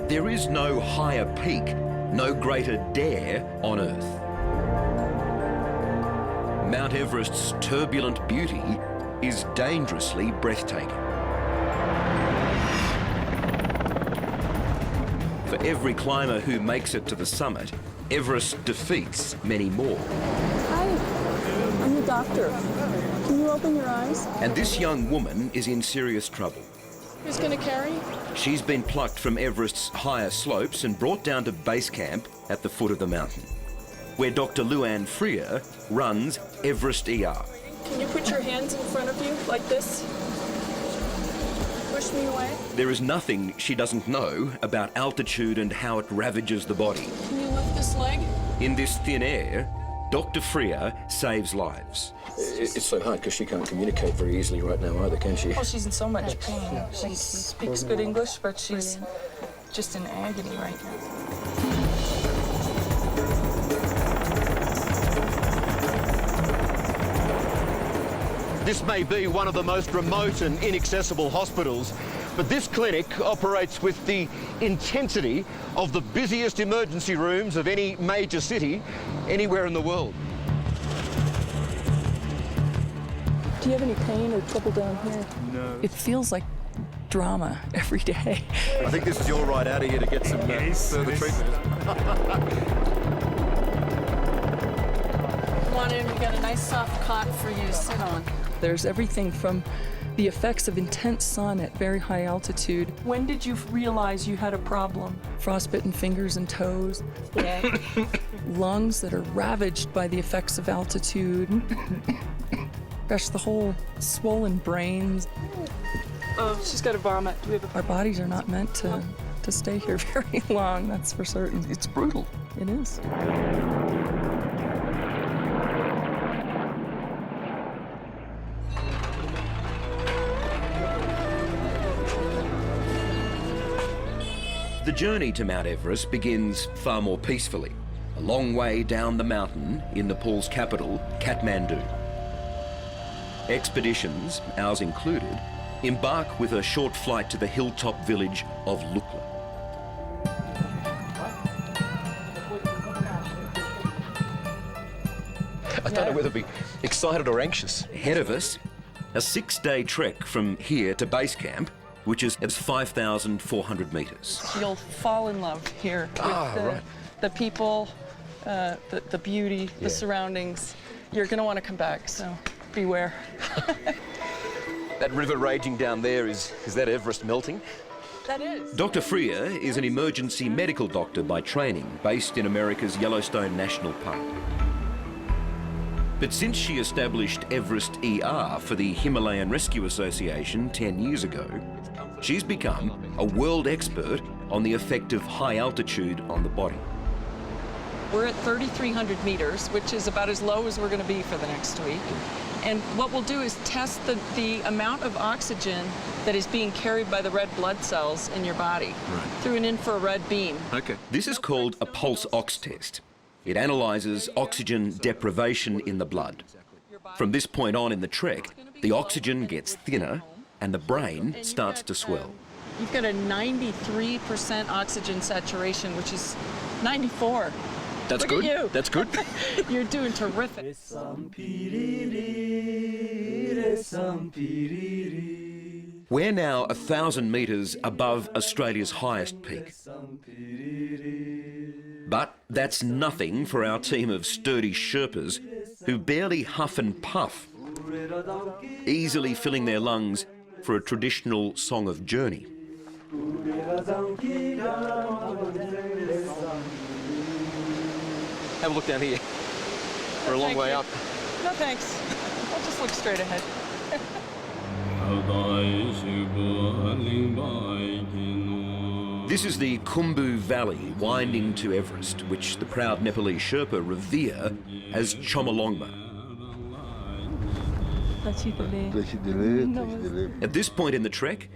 There is no higher peak, no greater dare on Earth. Mount Everest's turbulent beauty is dangerously breathtaking. For every climber who makes it to the summit, Everest defeats many more. Hi, I'm the doctor. Can you open your eyes? And this young woman is in serious trouble. Who's going to carry? She's been plucked from Everest's higher slopes and brought down to base camp at the foot of the mountain, where Dr. Luann Freer runs Everest ER. Can you put your hands in front of you like this? Push me away. There is nothing she doesn't know about altitude and how it ravages the body. Can you lift this leg? In this thin air, Dr. Freer saves lives. It's so hard because she can't communicate very easily right now either, can she? Oh, she's in so much pain. She speaks good English, but she's just in agony right now. This may be one of the most remote and inaccessible hospitals, but this clinic operates with the intensity of the busiest emergency rooms of any major city anywhere in the world. Do you have any pain or trouble down here? No. It feels like drama every day. I think this is your ride out of here to get some further treatment. Come on in, we got a nice soft cot for you to sit on. There's everything from the effects of intense sun at very high altitude. When did you realize you had a problem? Frostbitten fingers and toes. Yeah. Lungs that are ravaged by the effects of altitude. Gosh, the whole swollen brains. Oh, she's got to vomit. Our bodies are not meant to stay here very long, that's for certain. It's brutal. It is. The journey to Mount Everest begins far more peacefully, a long way down the mountain in Nepal's capital, Kathmandu. Expeditions, ours included, embark with a short flight to the hilltop village of Lukla. I don't know whether to be excited or anxious. Ahead of us, a 6-day trek from here to base camp, which is 5,400 metres. You'll fall in love here with the people, the beauty, the surroundings. You're going to want to come back, so beware. That river raging down there, is that Everest melting? That is. Dr. Freer is an emergency medical doctor by training, based in America's Yellowstone National Park. But since she established Everest ER for the Himalayan Rescue Association 10 years ago, she's become a world expert on the effect of high altitude on the body. We're at 3,300 meters, which is about as low as we're going to be for the next week. And what we'll do is test the amount of oxygen that is being carried by the red blood cells in your body through an infrared beam. Okay. This is called a pulse ox test. It analyses oxygen deprivation in the blood. From this point on in the trek, the oxygen gets thinner and the brain starts to swell. You've got a 93% oxygen saturation, which is 94. That's Look good. at you. That's good. You're doing terrific. We're now 1,000 metres above Australia's highest peak. But that's nothing for our team of sturdy Sherpas who barely huff and puff, easily filling their lungs for a traditional song of journey. Have a look down here. We're a long way up. No thanks. I'll just look straight ahead. This is the Khumbu Valley winding to Everest, which the proud Nepalese Sherpa revere as Chomolungma. At this point in the trek,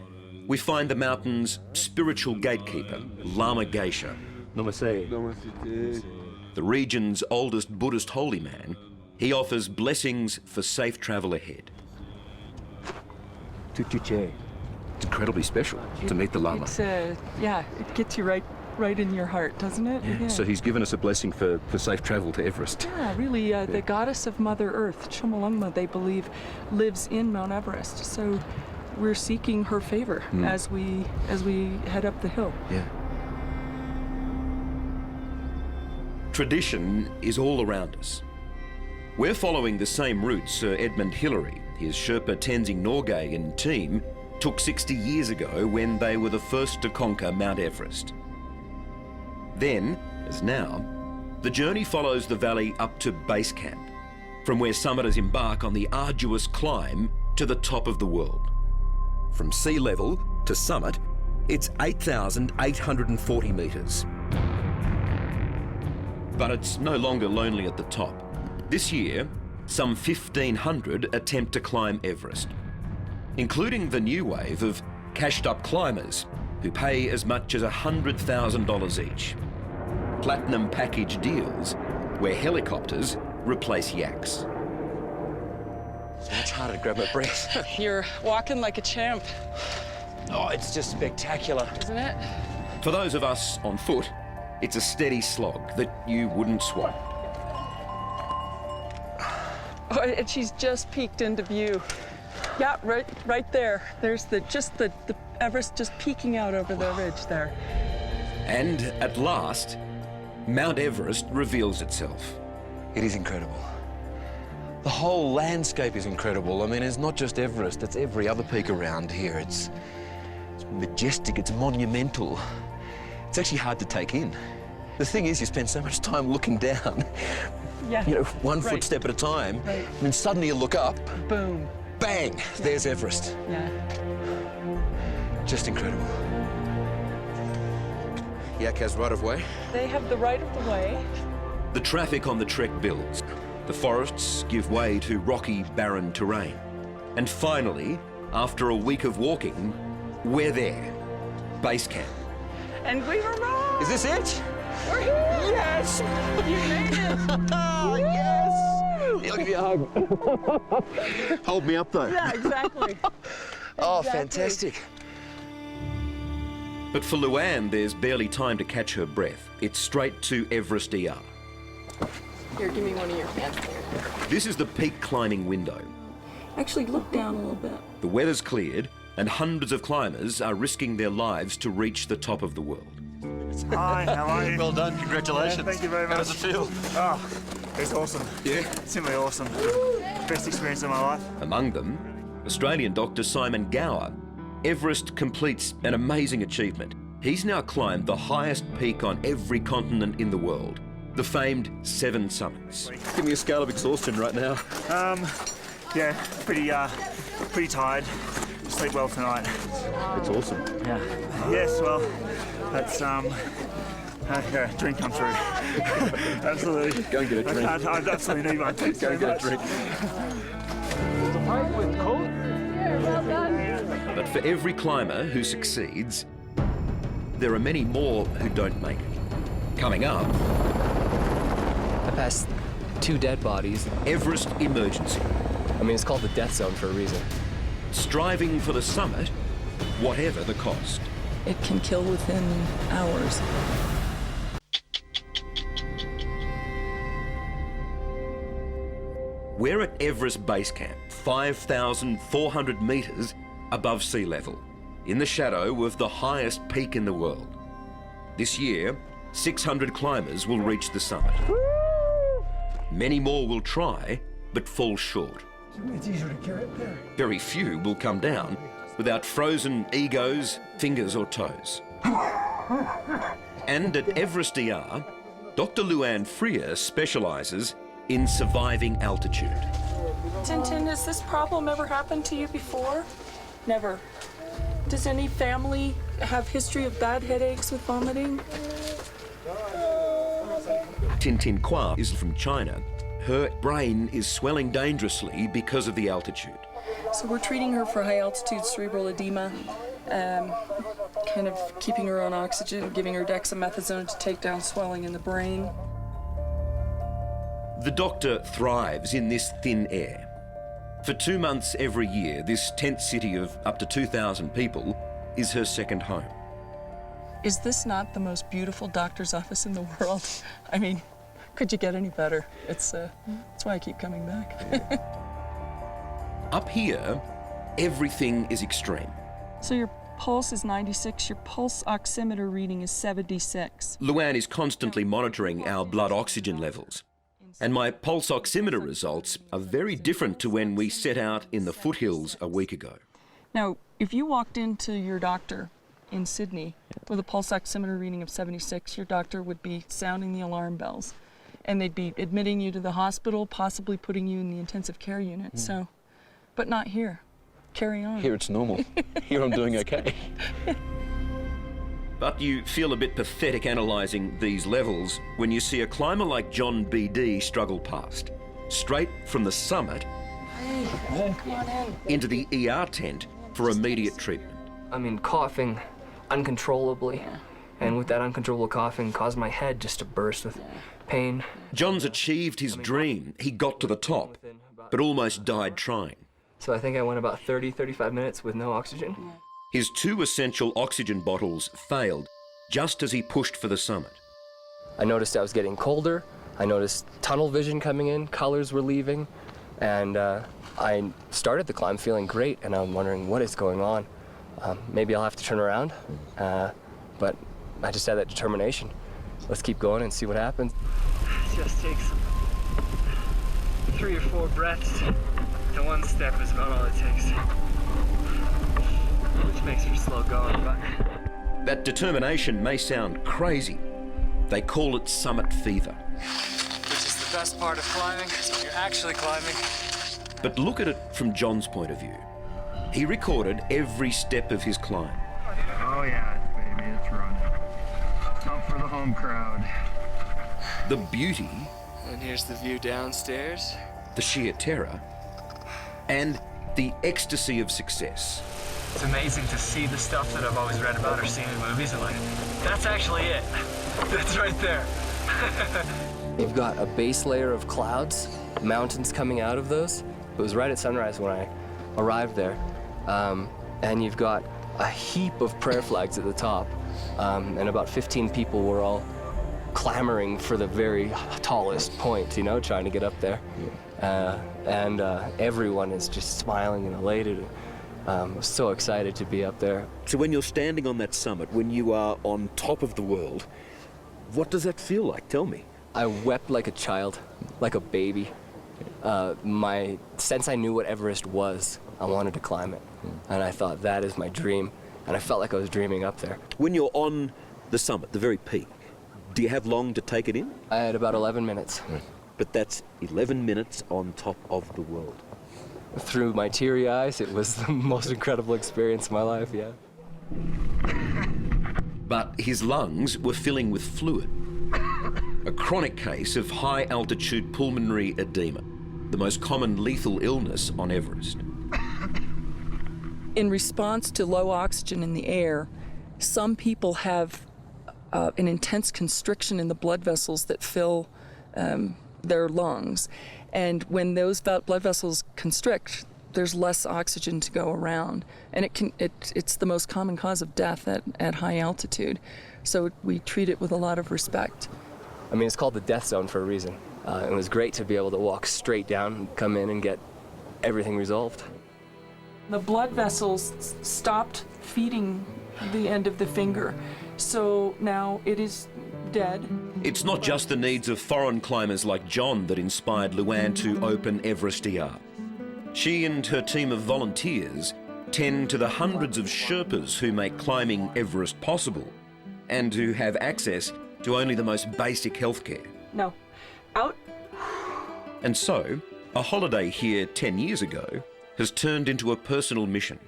we find the mountain's spiritual gatekeeper, Lama Geisha. Namaste. The region's oldest Buddhist holy man. He offers blessings for safe travel ahead. Tutuche. It's incredibly special to meet the Lama. It's, yeah, it gets you right in your heart, doesn't it? Yeah. So he's given us a blessing for safe travel to Everest. Yeah, really, the goddess of Mother Earth, Chomolungma, they believe, lives in Mount Everest. So we're seeking her favor as we head up the hill. Yeah. Tradition is all around us. We're following the same route Sir Edmund Hillary, his Sherpa Tenzing Norgay and team took 60 years ago when they were the first to conquer Mount Everest. Then, as now, the journey follows the valley up to Base Camp, from where summiters embark on the arduous climb to the top of the world. From sea level to summit, it's 8,840 metres. But it's no longer lonely at the top. This year, some 1,500 attempt to climb Everest, including the new wave of cashed-up climbers who pay as much as $100,000 each. Platinum package deals where helicopters replace yaks. It's much harder to grab my breath. You're walking like a champ, Oh, it's just spectacular. isn't it? For those of us on foot, it's a steady slog that you wouldn't swap. Oh, and she's just peeked into view. Yeah, right there. There's the Everest just peeking out over the ridge there. And at last, Mount Everest reveals itself. It is incredible. The whole landscape is incredible. I mean, it's not just Everest, it's every other peak around here. It's majestic, it's monumental. It's actually hard to take in. The thing is, you spend so much time looking down, Yeah. you know, one footstep at a time, Right. and then suddenly you look up, Boom. bang, there's Everest. Yeah. Just incredible. Yak has right of way. They have the right of the way. The traffic on the trek builds. The forests give way to rocky, barren terrain. And finally, after a week of walking, we're there. Base Camp. And we arrived! Is this it? We're here! Yes! You made it! Yes! Give me a hug. Hold me up though. Yeah, exactly. Oh, Exactly. fantastic. But for Luann, there's barely time to catch her breath. It's straight to Everest ER. Here, give me one of your hands. This is the peak climbing window. Actually, look down a little bit. The weather's cleared, and hundreds of climbers are risking their lives to reach the top of the world. Hi, how are you? Well done, congratulations. Yeah, thank you very much. How does it feel? Oh, it's awesome. Yeah. Simply awesome. Best experience of my life. Among them, Australian doctor Simon Gower. Everest completes an amazing achievement. He's now climbed the highest peak on every continent in the world, the famed 7 summits. Give me a scale of exhaustion right now. Yeah, pretty tired. Sleep well tonight. It's awesome. Yeah. Yes, well, that's yeah, drink come through. Absolutely. Go and get a drink. I absolutely need one. Thanks Go and very get a much. drink. But for every climber who succeeds, there are many more who don't make it. Coming up, I passed 2 dead bodies. Everest emergency. I mean, it's called the death zone for a reason. Striving for the summit, whatever the cost. It can kill within hours. We're at Everest Base Camp, 5,400 metres above sea level, in the shadow of the highest peak in the world. This year, 600 climbers will reach the summit. Many more will try, but fall short. It's easier to carry it there. Very few will come down without frozen egos, fingers or toes. And at Everest ER, Dr. Luann Freer specialises in surviving altitude. Tintin, has this problem ever happened to you before? Never. Does any family have history of bad headaches with vomiting? Tintin Kwa is from China. Her brain is swelling dangerously because of the altitude. So we're treating her for high altitude cerebral edema, kind of keeping her on oxygen, giving her dexamethasone to take down swelling in the brain. The doctor thrives in this thin air. For 2 months every year, this tent city of up to 2,000 people is her second home. Is this not the most beautiful doctor's office in the world? I mean, could you get any better? That's why I keep coming back. Up here, everything is extreme. So your pulse is 96, your pulse oximeter reading is 76. Luann is constantly monitoring our blood oxygen levels. And my pulse oximeter results are very different to when we set out in the foothills a week ago. Now, if you walked into your doctor in Sydney with a pulse oximeter reading of 76, your doctor would be sounding the alarm bells. And they'd be admitting you to the hospital, possibly putting you in the intensive care unit. So, but not here. Carry on. Here it's normal. Here I'm doing okay. But you feel a bit pathetic analysing these levels when you see a climber like John BD struggle past, straight from the summit into the ER tent for immediate treatment. I mean, coughing uncontrollably, and with that uncontrollable coughing caused my head just to burst with pain. John's achieved his dream. He got to the top, but almost died trying. So I think I went about 35 minutes with no oxygen. His 2 essential oxygen bottles failed just as he pushed for the summit. I noticed I was getting colder. I noticed tunnel vision coming in, colors were leaving, and I started the climb feeling great, and I'm wondering what is going on. Maybe I'll have to turn around, but I just had that determination. Let's keep going and see what happens. Just takes 3 or 4 breaths. The one step is about all it takes. Which makes for slow going, but... That determination may sound crazy. They call it summit fever. Which is the best part of climbing, is when you're actually climbing. But look at it from John's point of view. He recorded every step of his climb. Oh yeah, baby, it's running. Not for the home crowd. The beauty, And here's the view downstairs. the sheer terror, and the ecstasy of success. It's amazing to see the stuff that I've always read about or seen in movies, and like, that's actually it. That's right there. You've got a base layer of clouds, mountains coming out of those. It was right at sunrise when I arrived there. And you've got a heap of prayer flags at the top. And about 15 people were all clamoring for the very tallest point, you know, trying to get up there. And everyone is just smiling and elated. I'm so excited to be up there. So when you're standing on that summit, when you are on top of the world, what does that feel like? Tell me. I wept like a child, like a baby. Since I knew what Everest was, I wanted to climb it. And I thought, that is my dream. And I felt like I was dreaming up there. When you're on the summit, the very peak, do you have long to take it in? I had about 11 minutes. But that's 11 minutes on top of the world. Through my teary eyes, it was the most incredible experience of my life, yeah. But his lungs were filling with fluid. A chronic case of high-altitude pulmonary edema, the most common lethal illness on Everest. In response to low oxygen in the air, some people have an intense constriction in the blood vessels that fill their lungs. And when those blood vessels constrict, there's less oxygen to go around. And it's the most common cause of death at high altitude. So we treat it with a lot of respect. I mean, it's called the death zone for a reason. It was great to be able to walk straight down, come in and get everything resolved. The blood vessels stopped feeding the end of the finger. So now it is dead. It's not just the needs of foreign climbers like John that inspired Luann to open Everest ER. She and her team of volunteers tend to the hundreds of Sherpas who make climbing Everest possible and who have access to only the most basic healthcare. No. Out. And so, a holiday here 10 years ago has turned into a personal mission.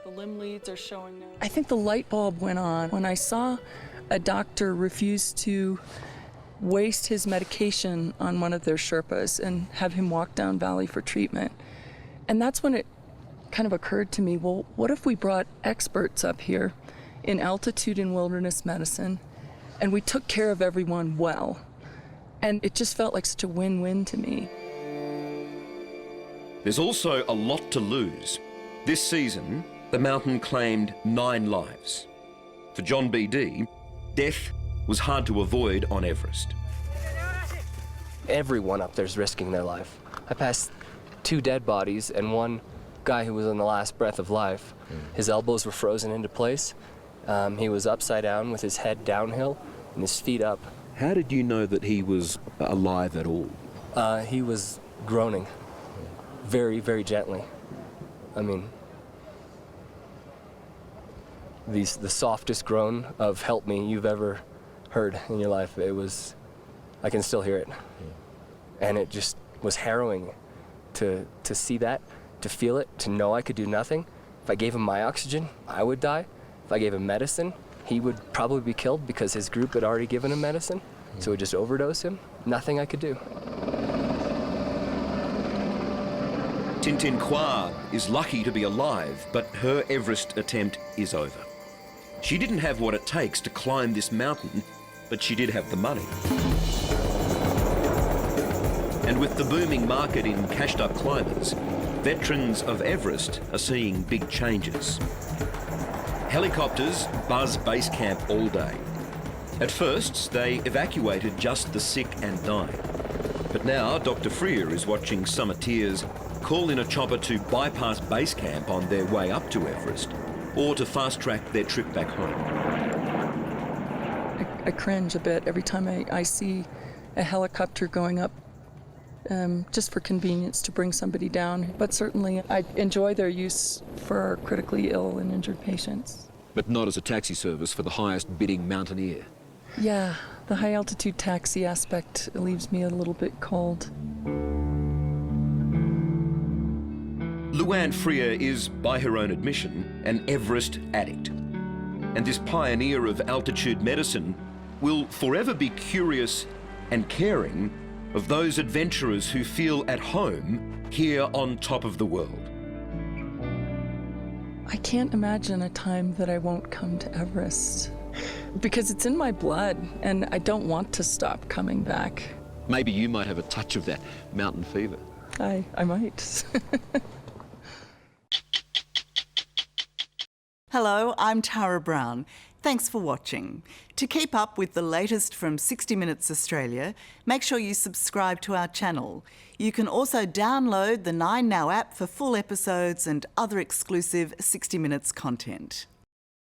The limb leads are showing now. I think the light bulb went on when I saw a doctor refuse to waste his medication on one of their Sherpas and have him walk down valley for treatment. And that's when it kind of occurred to me, well, what if we brought experts up here in altitude and wilderness medicine and we took care of everyone well? And it just felt like such a win-win to me. There's also a lot to lose. This season, the mountain claimed 9 lives. For John B.D., death was hard to avoid on Everest. Everyone up there's risking their life. I passed 2 dead bodies and 1 guy who was on the last breath of life. His elbows were frozen into place. He was upside down with his head downhill and his feet up. How did you know that he was alive at all? He was groaning very, very gently. I mean, the softest groan of "help me" you've ever heard in your life. It was, I can still hear it. And it just was harrowing to see that, to feel it, to know I could do nothing. If I gave him my oxygen, I would die. If I gave him medicine, he would probably be killed because his group had already given him medicine. So it would just overdose him. Nothing I could do. Tintin Kwa is lucky to be alive, but her Everest attempt is over. She didn't have what it takes to climb this mountain, but she did have the money. And with the booming market in cashed-up climbers, veterans of Everest are seeing big changes. Helicopters buzz base camp all day. At first, they evacuated just the sick and dying. But now, Dr. Freer is watching summiters call in a chopper to bypass base camp on their way up to Everest, or to fast-track their trip back home. I cringe a bit every time I see a helicopter going up just for convenience to bring somebody down. But certainly I enjoy their use for our critically ill and injured patients. But not as a taxi service for the highest bidding mountaineer. Yeah, the high altitude taxi aspect leaves me a little bit cold. Luann Freer is, by her own admission, an Everest addict. And this pioneer of altitude medicine will forever be curious and caring of those adventurers who feel at home here on top of the world. I can't imagine a time that I won't come to Everest because it's in my blood and I don't want to stop coming back. Maybe you might have a touch of that mountain fever. I might. Hello, I'm Tara Brown. Thanks for watching. To keep up with the latest from 60 Minutes Australia, make sure you subscribe to our channel. You can also download the 9Now app for full episodes and other exclusive 60 Minutes content.